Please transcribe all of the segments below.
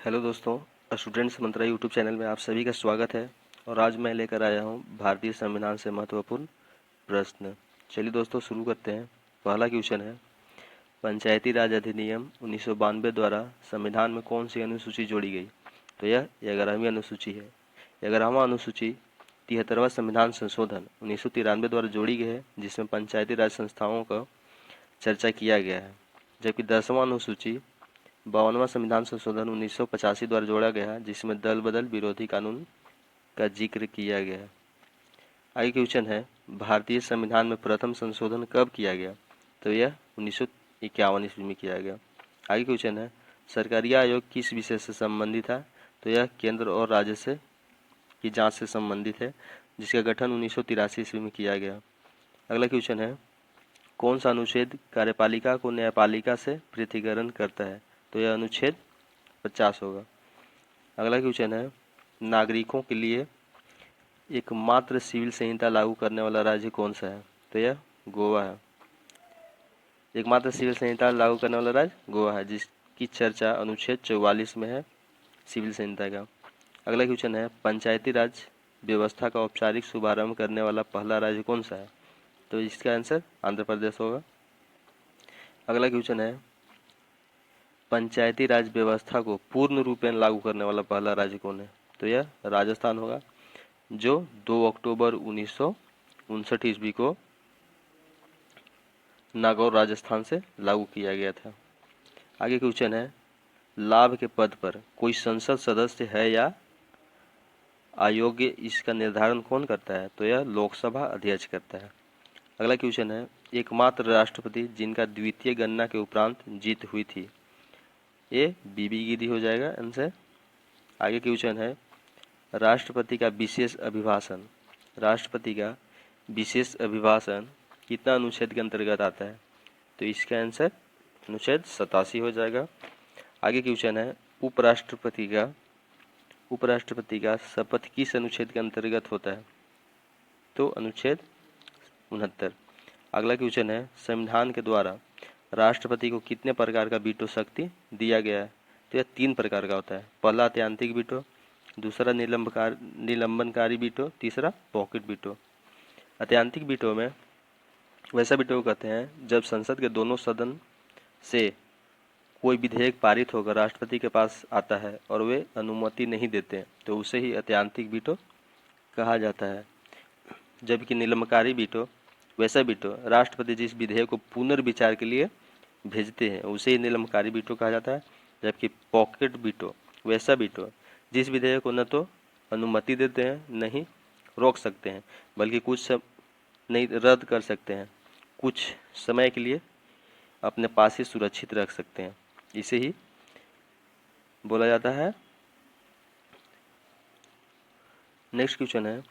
Hello दोस्तों, students मंत्रा YouTube channel में आप सभी का स्वागत है। और आज मैं लेकर आया हूँ भारतीय संविधान से महत्वपूर्ण प्रश्न। चलिए दोस्तों शुरू करते हैं। पहला क्वेश्चन है, पंचायती राज अधिनियम 1992 द्वारा संविधान में कौन सी अनुसूची जोड़ी गई? तो यह 11वीं अनुसूची है। 11वां अनुसूची 73वां संविधान संशोधन 1993 द्वारा जोड़ी गई है, जिसमें पंचायती राज संस्थाओं का चर्चा किया गया है। जबकि 10वां अनुसूची 52वां संविधान संशोधन 1985 द्वारा जोड़ा गया है, जिसमें दल बदल विरोधी कानून का जिक्र किया गया है। आगे क्वेश्चन है, भारतीय संविधान में प्रथम संशोधन कब किया गया? तो यह 1951 ईस्वी में किया गया। आगे क्वेश्चन है, सरकारी आयोग किस विषय से संबंधित है? तो यह केंद्र और राज्य से की जांच से संबंधित है, जिसका गठन 1983 ईस्वी में किया गया। अगला क्वेश्चन है, कौन सा अनुच्छेद कार्यपालिका को न्यायपालिका से पृथकीकरण करता है? तो यह अनुच्छेद 50 होगा। अगला क्वेश्चन है, नागरिकों के लिए एकमात्र सिविल संहिता लागू करने वाला राज्य कौन सा है? तो यह गोवा है। एकमात्र सिविल संहिता लागू करने वाला राज्य गोवा है, जिसकी चर्चा अनुच्छेद 44 में है सिविल संहिता का। अगला क्वेश्चन है, पंचायती राज व्यवस्था का औपचारिक शुभारंभ करने वाला पहला राज्य कौन सा है? तो इसका आंसर आंध्र प्रदेश होगा। अगला क्वेश्चन है, पंचायती राज व्यवस्था को पूर्ण रूपेण लागू करने वाला पहला राज्य कौन है? तो यह राजस्थान होगा, जो 2 अक्टूबर 1959 ईस्वी को नागौर राजस्थान से लागू किया गया था। आगे क्वेश्चन है, लाभ के पद पर कोई संसद सदस्य है या अयोग्य, इसका निर्धारण कौन करता है? तो यह लोकसभा अध्यक्ष करता है। अगला क्वेश्चन है, एकमात्र राष्ट्रपति जिनका द्वितीय गणना के उपरांत जीत हुई थी? ये बीबी गिरी हो जाएगा आंसर। आगे क्वेश्चन है, राष्ट्रपति का विशेष अभिभाषण कितना अनुच्छेद के अंतर्गत आता है? तो इसका आंसर अनुच्छेद 87 हो जाएगा। आगे क्वेश्चन है, उपराष्ट्रपति का शपथ किस अनुच्छेद के अंतर्गत होता है? तो अनुच्छेद 69। अगला क्वेश्चन है, संविधान के द्वारा राष्ट्रपति को कितने प्रकार का वीटो शक्ति दिया गया है? तो यह 3 प्रकार का होता है। पहला ऐतिहासिक वीटो, दूसरा निलंबनकारी वीटो, तीसरा पॉकेट वीटो। ऐतिहासिक वीटो में वैसा वीटो कहते हैं जब संसद के दोनों सदन से कोई विधेयक पारित होकर राष्ट्रपति के पास आता है और वे अनुमति नहीं देते, तो उसे ही ऐतिहासिक वीटो कहा जाता है। जबकि निलंबनकारी वीटो वैसा वीटो राष्ट्रपति जिस विधेयक को पुनर्विचार के लिए भेजते हैं, उसे ही निलंबनकारी वीटो कहा जाता है। जबकि पॉकेट वीटो वैसा वीटो जिस विधेयक को न तो अनुमति देते हैं, नहीं रोक सकते हैं, बल्कि नहीं रद्द कर सकते हैं, कुछ समय के लिए अपने पास ही सुरक्षित रख सकते हैं, इसे ही बोला जाता है। नेक्स्ट क्वेश्चन है,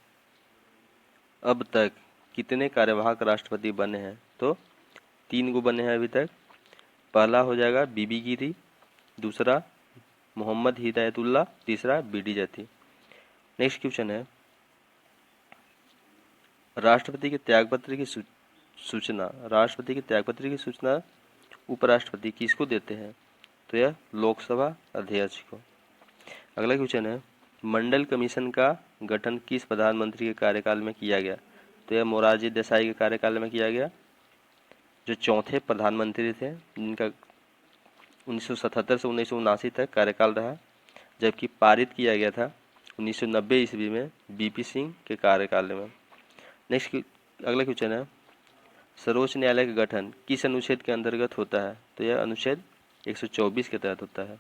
अब तक कितने कार्यवाहक राष्ट्रपति बने हैं? तो 3 गो बने हैं अभी तक। पहला हो जाएगा बीबी गिरी, दूसरा मोहम्मद हिदायतुल्लाह, तीसरा बीडी जत्ती। नेक्स्ट क्वेश्चन है, राष्ट्रपति के त्यागपत्र की सूचना उपराष्ट्रपति किसको देते हैं? तो यह लोकसभा अध्यक्ष को। अगला क्वेश्चन है, मंडल कमीशन का गठन किस प्रधानमंत्री के कार्यकाल में किया गया? तो यह मोरारजी देसाई के कार्यकाल में किया गया, जो चौथे प्रधानमंत्री थे, जिनका 1977 से 1979 तक कार्यकाल रहा। जबकि पारित किया गया था 1990 ईस्वी में बीपी सिंह के कार्यकाल में। नेक्स्ट अगला क्वेश्चन है, सर्वोच्च न्यायालय का गठन किस अनुच्छेद के अंतर्गत होता है? तो यह अनुच्छेद 124 के तहत होता है।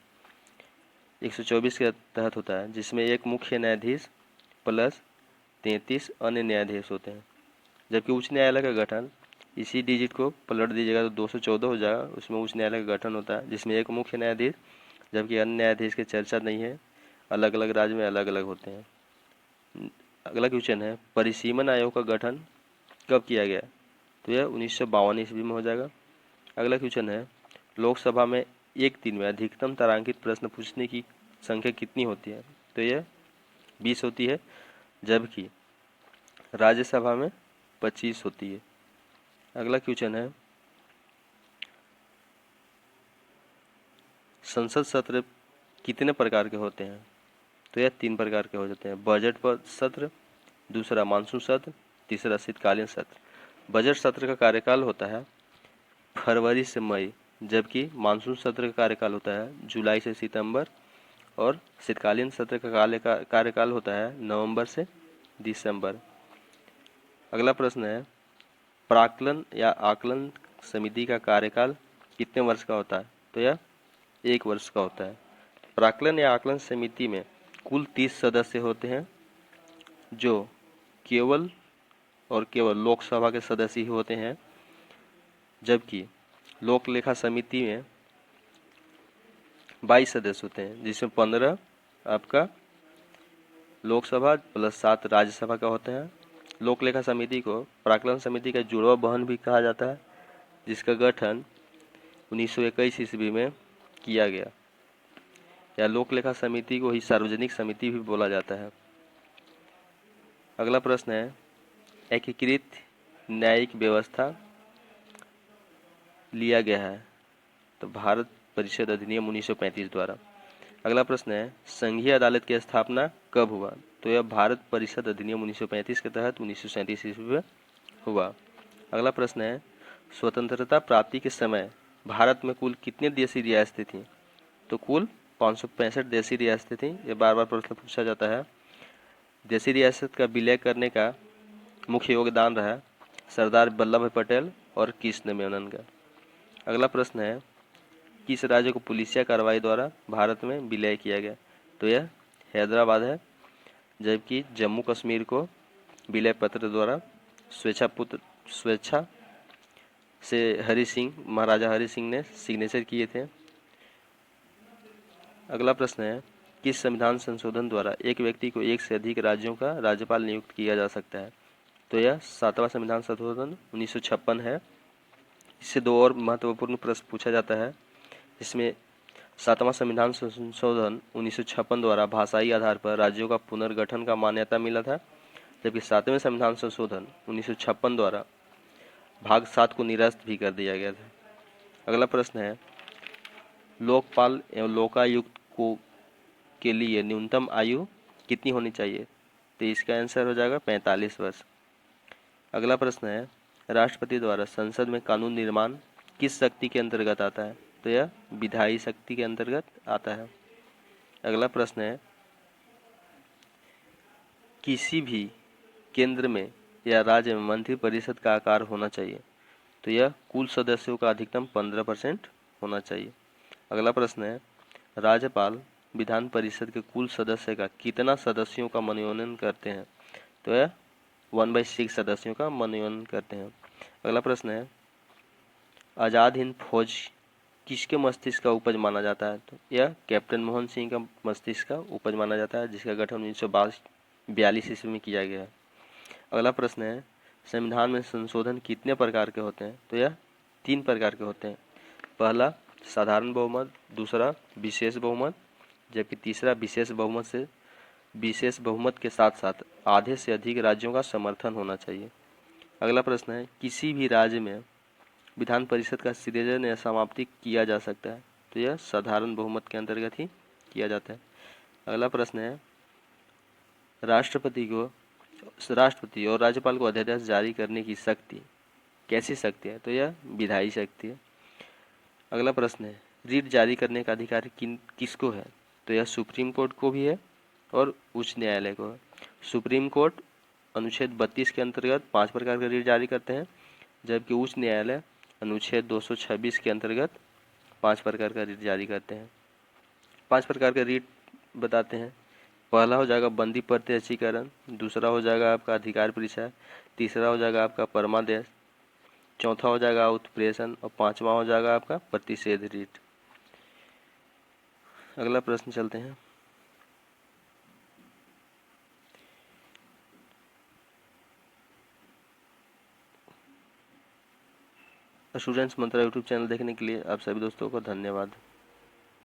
124 के तहत होता है, जिसमें एक मुख्य न्यायाधीश प्लस 33 अन्य न्यायाधीश होते हैं। जबकि उच्च न्यायालय का गठन, इसी डिजिट को पलट दीजिएगा तो 214 हो जाएगा, उसमें उच्च न्यायालय का गठन होता है, जिसमें एक मुख्य न्यायाधीश, जबकि अन्य न्यायाधीश की चर्चा नहीं है, अलग अलग राज्य में अलग अलग होते हैं। अगला क्वेश्चन है, परिसीमन आयोग का गठन कब किया गया? तो यह 1952 ईस्वी में हो जाएगा। अगला क्वेश्चन है, लोकसभा में एक दिन में अधिकतम तारांकित प्रश्न पूछने की संख्या कितनी होती है? तो यह 20 होती है, जबकि राज्यसभा में 25 होती है। अगला क्वेश्चन है, संसद सत्र कितने प्रकार के होते हैं? तो यह 3 प्रकार के हो जाते हैं। बजट पर सत्र, दूसरा मानसून सत्र, तीसरा शीतकालीन सत्र। बजट सत्र का कार्यकाल होता है फरवरी से मई, जबकि मानसून सत्र का कार्यकाल होता है जुलाई से सितंबर, और शीतकालीन सत्र का कार्यकाल होता है नवंबर से दिसंबर। अगला प्रश्न है, प्राक्कलन या आकलन समिति का कार्यकाल कितने वर्ष का होता है? तो यह 1 वर्ष का होता है। प्राक्कलन या आकलन समिति में कुल 30 सदस्य होते हैं, जो केवल और केवल लोकसभा के सदस्य ही होते हैं, जबकि लोक लेखा समिति में 22 सदस्य होते हैं, जिसमें 15 आपका लोकसभा प्लस 7 राज्यसभा का होते हैं। लोक लेखा समिति को प्राक्कलन समिति का जुड़वा बहन भी कहा जाता है, जिसका गठन 1921 ईस्वी में किया गया। या लोक लेखा समिति को ही सार्वजनिक समिति भी बोला जाता है। अगला प्रश्न है, एकीकृत न्यायिक व्यवस्था लिया गया है? तो भारत परिषद अधिनियम 1935 द्वारा। अगला प्रश्न है, संघीय अदालत की स्थापना कब हुआ? तो यह भारत परिषद अधिनियम 1935 के तहत 1937 ईस्वी में हुआ। अगला प्रश्न है, स्वतंत्रता प्राप्ति के समय भारत में कुल कितनी देशी रियासतें थीं? तो कुल 565 देशी रियासतें थीं। ये बार बार प्रश्न पूछा जाता है। देशी रियासत का विलय करने का मुख्य योगदान रहा सरदार वल्लभ भाई पटेल और कृष्ण मेनन का। अगला प्रश्न है, किस राज्य को पुलिसिया कार्रवाई द्वारा भारत में विलय किया गया? तो यह हैदराबाद है, जबकि जम्मू कश्मीर को विलय पत्र द्वारा स्वेच्छा से महाराजा हरि सिंह ने सिग्नेचर किए थे। अगला प्रश्न है, किस संविधान संशोधन द्वारा एक व्यक्ति को एक से अधिक राज्यों का राज्यपाल नियुक्त किया जा सकता है? तो यह 7वां संविधान संशोधन 1956 है। इससे 2 और महत्वपूर्ण प्रश्न पूछा जाता है। इसमें 7वां संविधान संशोधन 1956 द्वारा भाषाई आधार पर राज्यों का पुनर्गठन का मान्यता मिला था, जबकि 7वें संविधान संशोधन 1956 द्वारा भाग 7 को निरस्त भी कर दिया गया था। अगला प्रश्न है, लोकपाल एवं लोकायुक्त को के लिए न्यूनतम आयु कितनी होनी चाहिए? तो इसका आंसर हो जाएगा 45 वर्ष। अगला प्रश्न है, राष्ट्रपति द्वारा संसद में कानून निर्माण किस शक्ति के अंतर्गत आता है? तो यह विधायी शक्ति के अंतर्गत आता है। अगला प्रश्न है, किसी भी केंद्र में या राज्य में मंत्री परिषद का आकार होना चाहिए? तो यह कुल सदस्यों का अधिकतम 15% होना चाहिए। अगला प्रश्न है, राज्यपाल विधान परिषद के कुल सदस्य का कितना सदस्यों का मनोनयन करते हैं? तो यह 1/6 सदस्यों का मनोनयन करते हैं। अगला प्रश्न है, आज़ाद हिंद फौज किसके मस्तिष्क का उपज माना जाता है? तो यह कैप्टन मोहन सिंह का मस्तिष्क का उपज माना जाता है, जिसका गठन 1942 ईस्वी में किया गया है। अगला प्रश्न है, संविधान में संशोधन कितने प्रकार के होते हैं? तो यह 3 प्रकार के होते हैं। पहला साधारण बहुमत, दूसरा विशेष बहुमत, जबकि तीसरा विशेष बहुमत के साथ साथ आधे से अधिक राज्यों का समर्थन होना चाहिए। अगला प्रश्न है, किसी भी राज्य में विधान परिषद का सृजन या समाप्ति किया जा सकता है? तो यह साधारण बहुमत के अंतर्गत ही किया जाता है। अगला प्रश्न है, राष्ट्रपति और राज्यपाल को अध्यादेश जारी करने की शक्ति कैसी शक्ति है? तो यह विधायी शक्ति है। अगला प्रश्न है, रीट जारी करने का अधिकार किसको है? तो यह सुप्रीम कोर्ट को भी है और उच्च न्यायालय को है। सुप्रीम कोर्ट अनुच्छेद 32 के अंतर्गत 5 प्रकार का रीट जारी करते हैं, जबकि उच्च न्यायालय अनुच्छेद 226 के अंतर्गत 5 प्रकार का रीट जारी करते हैं। 5 प्रकार का रीट बताते हैं। पहला हो जाएगा बंदी प्रत्यक्षीकरण, दूसरा हो जाएगा आपका अधिकार परिचय, तीसरा हो जाएगा आपका परमादेश, चौथा हो जाएगा उत्प्रेषण और 5वां हो जाएगा आपका प्रतिषेध रीट। अगला प्रश्न चलते हैं। स्टूडेंट्स मंत्रा यूट्यूब चैनल देखने के लिए आप सभी दोस्तों को धन्यवाद।